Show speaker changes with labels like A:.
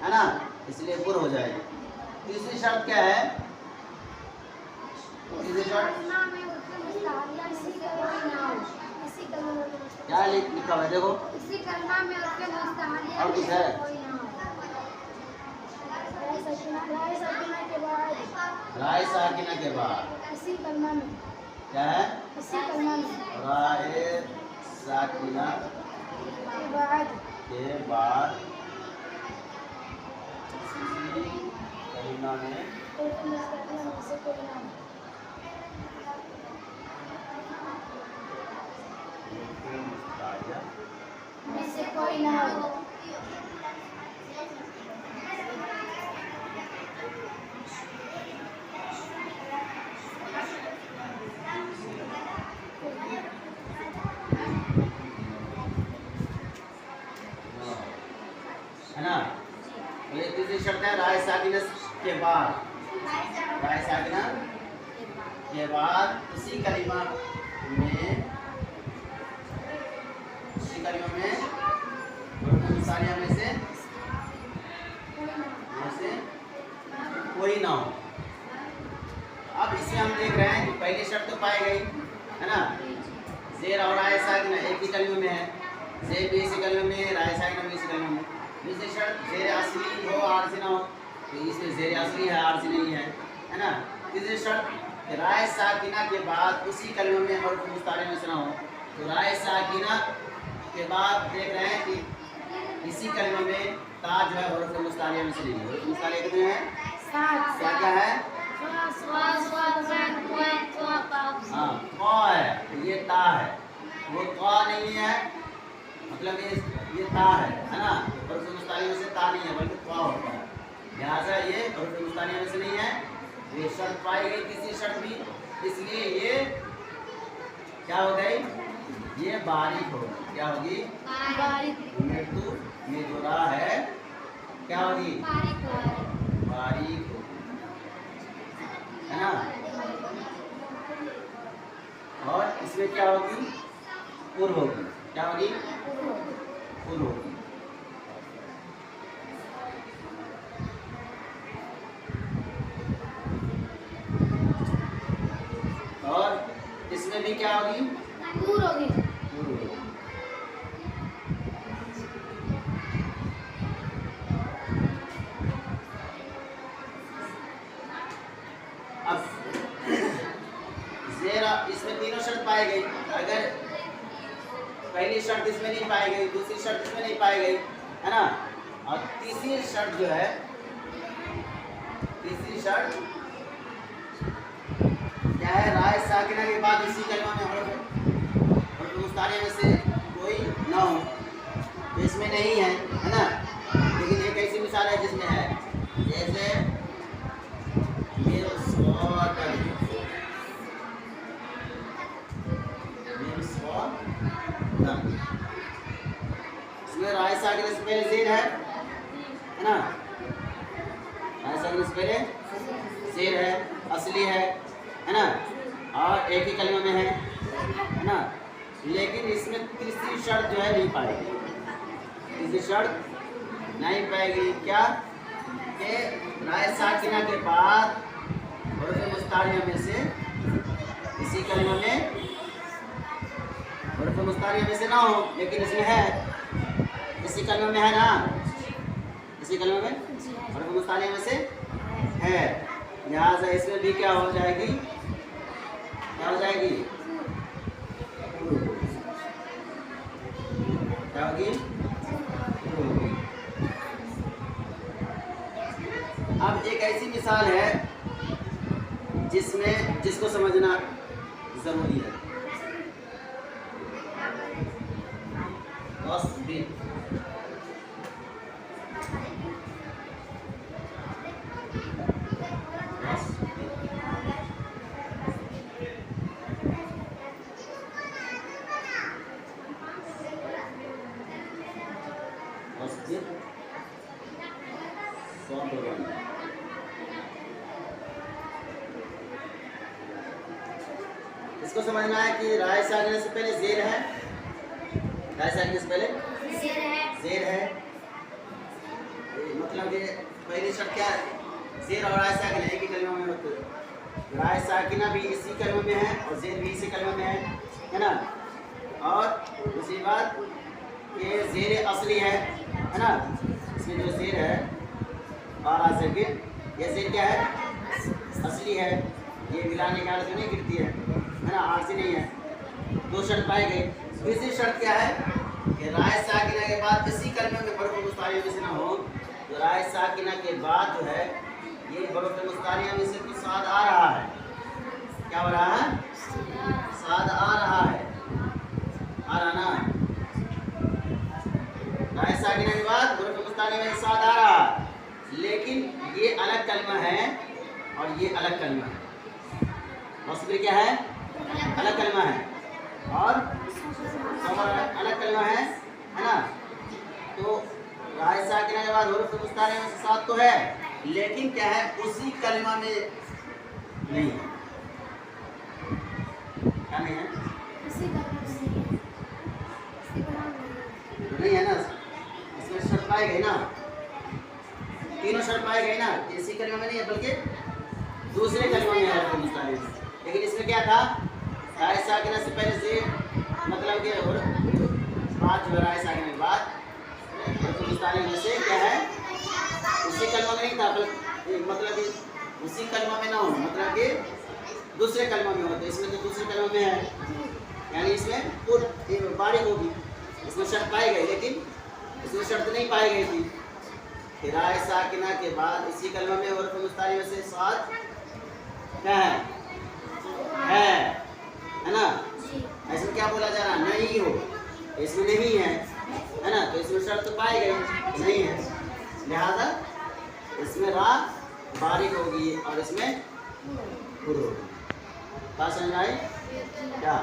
A: है ना, इसलिए पुर हो जाएगी। तीसरी शर्त क्या है? तीसरी शर्त क्या लिखा हुआ है देखो, और कुछ है? राय साकिना के बाद क्या है? राय साकिना के बाद करीना में
B: कोई ना हो।
A: है ना, ये तीसरी शर्त है राय साकिना के बाद, राय साकिना के बाद उसी कलिमा में सानिया में से कोई ना हो। अब इसे हम देख रहे हैं कि पहली शर्त तो पाई गई है ना, जेर और राय साकिना एक ही कलिमे में है, जेर भी इसी कलिमे में, राय साकिना भी इसी कलिमे में। दूसरी शर्त जेर असली हो आरसी ना हो, तो इसमें जेर असली है आरसी नहीं है ना। तीसरी शर्त राय साकिना के बाद उसी कलिमे में हर्फ मुस्तारिन में से ना हो, तो राय साकिना के बाद देख रहे हैं कि इसी कलिमा में ता जो है हर्फ मुस्तारिन में से नहीं है। हर्फ मुस्तारिन कितने हैं? क्या क्या है? हाँ, क़ा है, ये ता है, वो क़ा नहीं है, मतलब ये ता है ना, हर्फ मुस्तारिन में से ता नहीं है बल्कि क़ा होता है, लिहाजा ये हर्फ मुस्तारिन में से नहीं है। ये शर्त पाई गई तीसरी शर्त भी, इसलिए ये क्या हो गई? ये बारीक होगी। क्या होगी? मृत्यु में जो रा है क्या होगी? बारीक होगी, है ना। और इसमें क्या होगी? पुर होगी। क्या होगी? पुर होगी। और इसमें भी क्या होगी?
B: पुर होगी।
A: अब जेरा इसमें तीनों शर्त पाई गई, अगर पहली शर्त इसमें नहीं पाई गई, दूसरी शर्त इसमें नहीं पाई गई, है ना, और तीसरी शर्त जो है, तीसरी शर्त क्या है? राय साकिना के बाद इसी कलिमा में हर्फ मुस्तारिन में से कोई ना हो, तो इसमें नहीं है, है ना। लेकिन एक ऐसी मिसाल है जिसमें है, जैसे इसमें राय साकिना से पहले जेर है ना, राय साकिना से पहले जेर है, असली है ना, और एक ही कलिमा में है ना। लेकिन इसमें तीसरी शर्त जो है नहीं पाएगी, तीसरी शर्त नहीं पाएगी। क्या? कि राय साकिना के बाद हर्फ मुस्तारिन में से इसी कलिमा में हर्फ मुस्तारिन में से ना हो, लेकिन इसमें है, इसी कलिमा में है ना, इसी कलिमा में हर्फ मुस्तारिन में से है, लिहाजा इसमें भी क्या हो जाएगी? क्या हो जाएगी? क्या होगी? अब एक ऐसी मिसाल है जिसको समझना जरूरी है। इसको समझना है कि राय साकिना से पहले जेर है, राय साकिना से पहले जेर है, मतलब ये पहली शर्त क्या है? ज़ेर और राय साकिना एक ही कलमा में होते हैं। राय साकिना भी इसी कलमे में है और ज़ेर भी इसी कलमे में है ना। और दूसरी बात ये ज़ेर असली है ना। इसमें जो ज़ेर है और साकिन, ये ज़ेर क्या है? असली है। ये मिलाने के हालत में नहीं गिरती है ना, आरसी नहीं है। दो शर्त पाई गई। तीसरी शर्त क्या है कि राय साकिना के बाद इसी कलमे में बरूफ मुस्तारिया में से ना हो। तो राय साकिना के बाद जो है ये बरूफ मुस्तारिया में से कुछ साद आ रहा है। क्या हो रहा है? साद आ रहा है, आ रहा ना। राय साकिना के बाद बरूफ मुस्तारिया में साद आ रहा है, लेकिन ये अलग कलमा है और ये अलग कलमा है। मौसूल क्या है? अलग कलमा है और अलग कलमा है ना। तो राय साकिना के बाद हुरूफ मुस्तारिया में से साद तो है, लेकिन क्या है? उसी कलमा में नहीं है। क्या नहीं है? नहीं है ना। इसमें शर्त पाई गई ना, तीनों शर्त पाई गई ना। इसी कलमा में नहीं है बल्कि दूसरे कलमा में है मुस्तारिया में। लेकिन इसमें क्या था? राय साकिना से पहले से मतलब कि और बाद जो राय साकिना के बाद मुस्तारिया में से क्या है? उसी कलमा में नहीं था, मतलब कि उसी कलमा में ना हो, मतलब कि दूसरे कलमा में हो। तो इसमें तो दूसरे कलमा में है, यानी इसमें बारीक होगी। इसमें शर्त पाई गई, लेकिन इसमें शर्त नहीं पाई गई थी कि राय साकिना के बाद इसी कलमा में और मुस्तारिया में से साद क्या है ना। इसमें क्या बोला जा रहा? नहीं हो, इसमें नहीं है ना। तो इसमें शर्त तो पाई गई नहीं है, लिहाजा इसमें रा बारीक होगी और इसमें हुर होगी। बात समझ आई क्या?